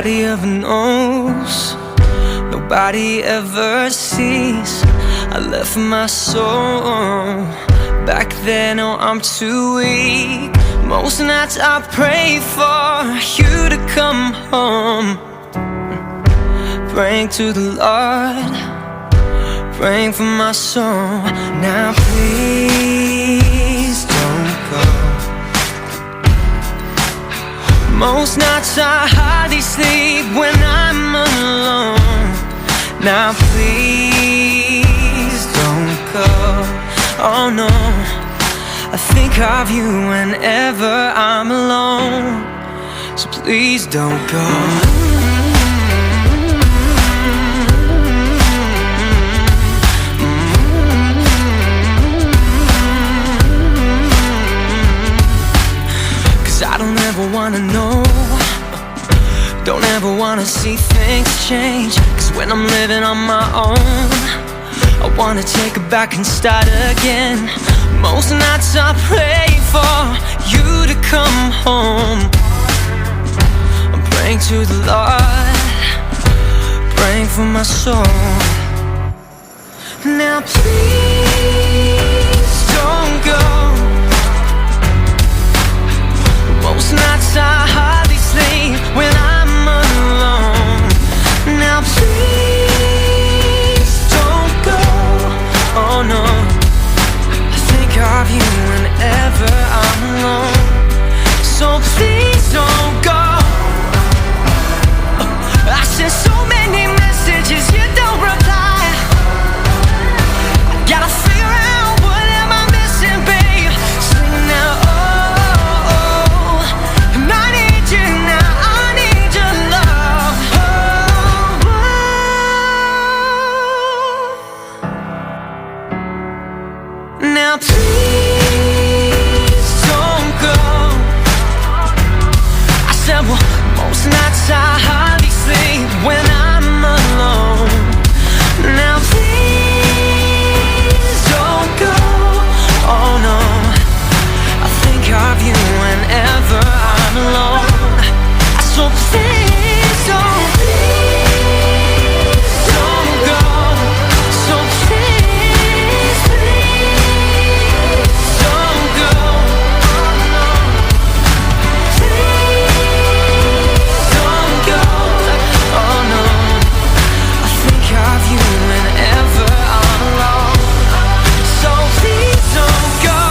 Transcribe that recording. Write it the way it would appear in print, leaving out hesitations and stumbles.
Nobody ever knows, nobody ever sees. I left my soul back then, oh, I'm too weak. Most nights I pray for you to come home, praying to the Lord, praying for my soul. Now please don't go. Most nights I hardly sleep when I'm alone. Now please don't go. Oh no, I think of you whenever I'm alone. So please don't go. 'Cause I don't ever wanna know, don't ever wanna see things change. 'Cause when I'm living on my own, I wanna take it back and start again. Most nights I pray for you to come home. I'm praying to the Lord, praying for my soul. Now please don't go. Most nights I hardly sleep when I'm alone. Now please don't go. Oh no, I think of you whenever I'm alone. So please don't go. I sent so many messages, you don't reply. I gotta figure out what am I missing, babe. Sing now, oh, oh. And I need you now, I need your love. Oh, oh. Now please don't go. I said, well, most nights I hardly sleep when I'm alone. Now please don't go. Oh no, I think of you whenever I'm alone. So please don't go. So please don't go. Please don't go. Oh no, I think of you whenever I'm alone. So please don't go.